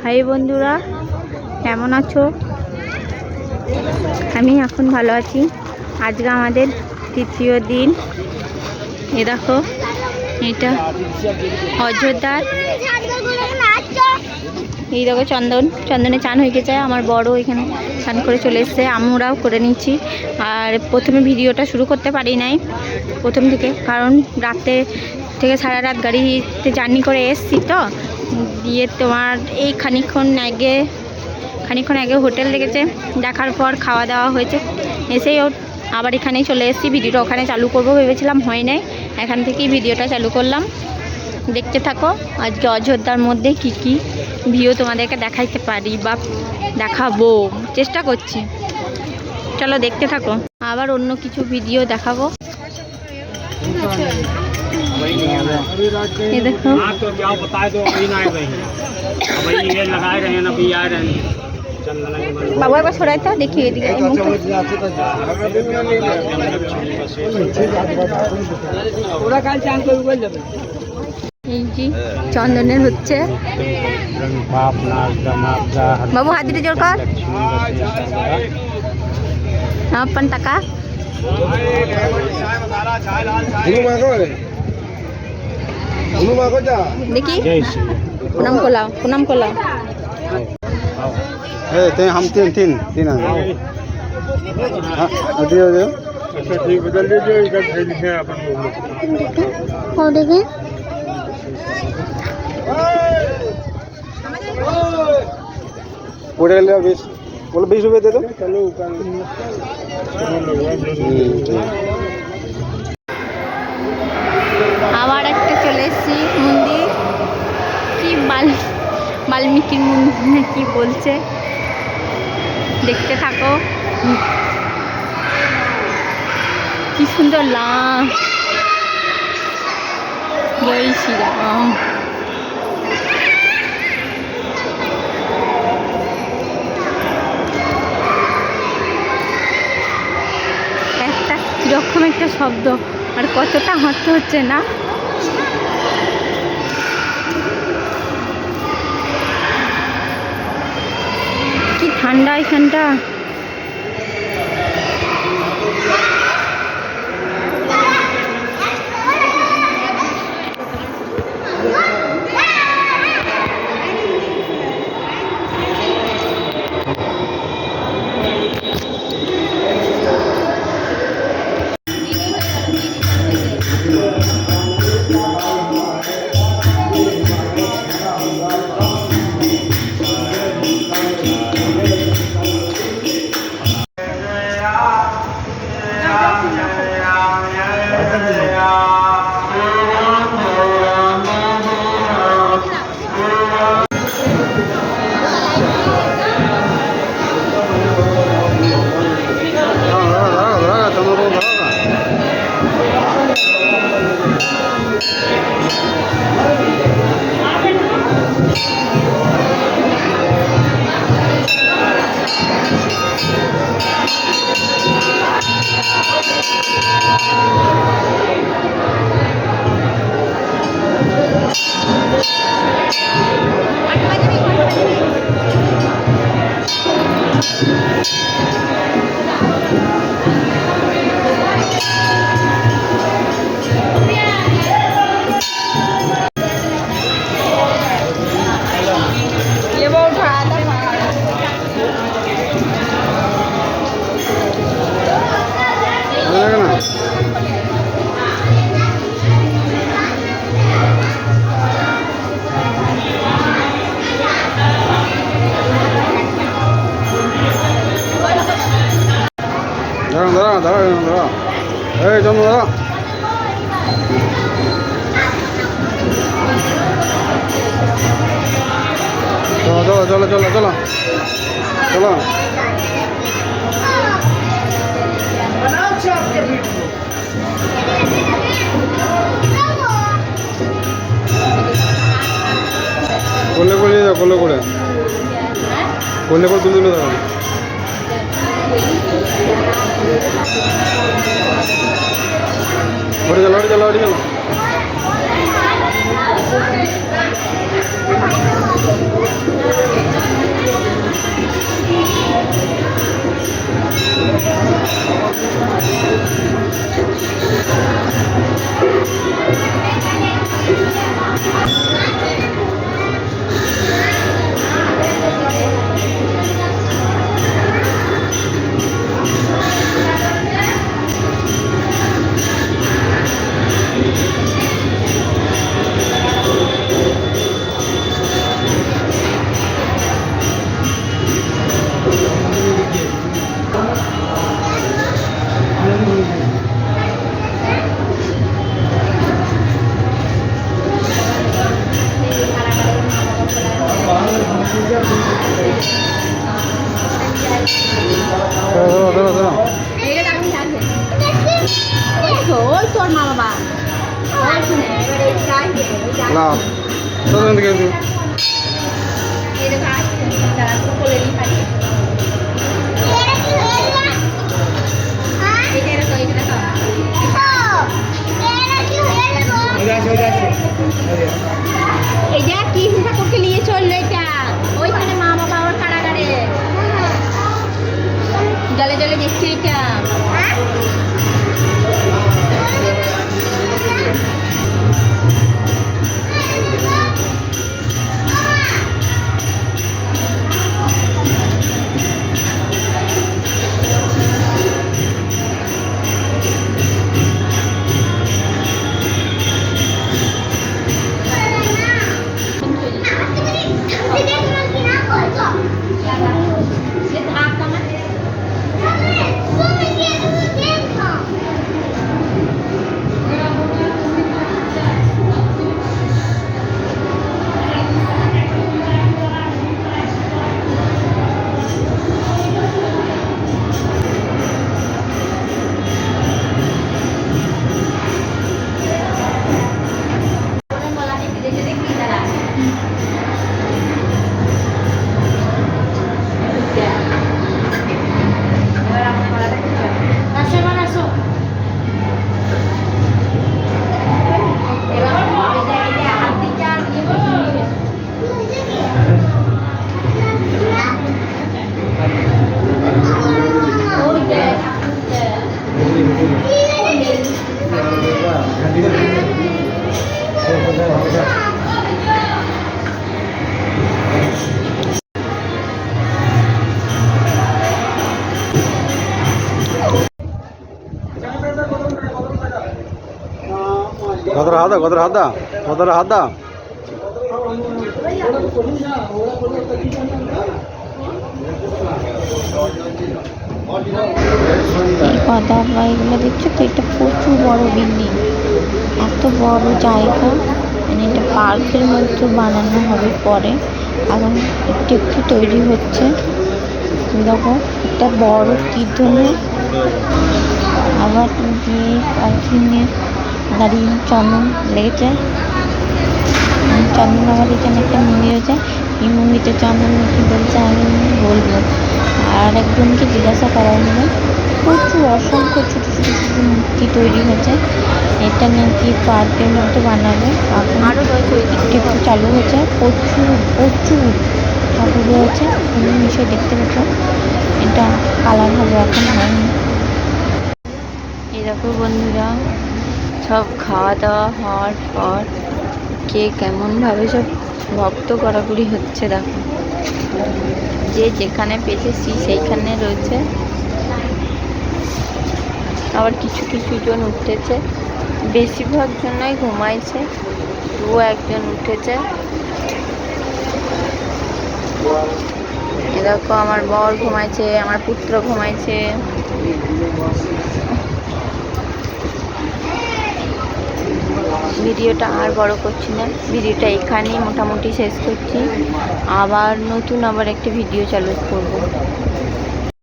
High বন্ধুরা, কেমন আছো? আমি এখন ভালো আছি। আজকে আমাদের তৃতীয় দিন। এ দেখো, এটা অযোধ্যার। এই দেখো চন্দনে চান হয়ে গেছে। আমার বড় এখানে চান করে চলে এসছে, আমরাও করে নিচ্ছি। আর প্রথমে ভিডিওটা শুরু করতে পারি নাই প্রথম থেকে, কারণ রাতে থেকে সারা রাত গাড়িতে জার্নি করে এসছি তো। দিয়ে তোমার এই খানিকক্ষণ আগে হোটেল দেখেছে, দেখার পর খাওয়া দাওয়া হয়েছে, এসেই আবার এখানেই চলে এসেছি। ভিডিওটা ওখানে চালু করবো ভেবেছিলাম, হয় নাই। এখান থেকেই ভিডিওটা চালু করলাম, দেখতে থাকো। আজকে অযোধ্যার মধ্যে কি কি ভিউ তোমাদেরকে দেখাইতে পারি বা দেখাবো, চেষ্টা করছি। চলো দেখতে থাকো, আবার অন্য কিছু ভিডিও দেখাবো। ये देखो, बाबू एक बार छोड़ाई था, देखिए চন্দনের হচ্ছে। বাবু হাত দিতে জোর কর, अपन টাকা দেখি প্রণাম করলাম। हम तीन अच्छा ठीक, बदल लीजिए इधर है अपन और देखिए पूरे ले 20 बोलो 20 रुपए दे दो। चलो আবার একটা চলে এসেছি মন্দির, কি বাল্মীকির মন্দির কি বলছে, দেখতে থাকো। কি সুন্দর লাম, জয় শ্রীরাম। একটা কিরকম একটা শব্দ, আর কতটা হাঁটতে হচ্ছে না। কি ঠান্ডা এখানটা। দাঁড়া এই জন্য দাঁড়া। চলো করলে করে তুলে দাঁড়াবো। চলো ধরো ধরো ওই তোর মা বাবা না চলো দিকে এই যে কি ঠাকুরকে নিয়ে চললো এটা ওইখানে মা বাবা ওর কারাগারে জলে জলে দেখছি এটা গদর হাদা এই পাতা বা এগুলো দেখছো তো এটা প্রচুর বড় বিল্ডিং এত বড় জায়গা মানে এটা পার্কের মধ্যে বানানো হবে পরে এখন একটু একটু তৈরি হচ্ছে দেখো একটা বড় তীর্থনে আবার যে পার্কিংয়ে দাঁড়িয়ে চন্দন লেগেছে চন্দন আবার এখানে একটা মন্দির আছে এই মন্দিরটা চন্দন কি বলছে আমি বলবো আর একজনকে জিজ্ঞাসা করা হলো প্রচুর অসংখ্য ছোটো ছোটো ছোটো মূর্তি তৈরি হয়েছে এটা নাকি পার্কের মধ্যে বানাবে আরও রয়েছে ওই দিকটা একটু চালু হয়েছে প্রচুর প্রচুর ঠাকুর রয়েছে তুমি নিশ্চয়ই দেখতে পাচ্ছ এটা কালার হবে এখন হয়নি এই দেখো বন্ধুরা সব খাওয়া দাওয়া হওয়ার পর কে কেমনভাবে সব ভক্ত করাকরি হচ্ছে দেখো যে যেখানে পেয়েছি সেইখানে রয়েছে আবার কিছু কিছু জন উঠেছে বেশিরভাগ জন্যই ঘুমাইছে ও একজন উঠেছে এরকম আমার বর ঘুমাইছে আমার পুত্র ঘুমাইছে ভিডিওটা আর বড় করছি না ভিডিওটা এখানেই মোটামুটি শেষ করছি আবার নতুন একটা ভিডিও চালু করব।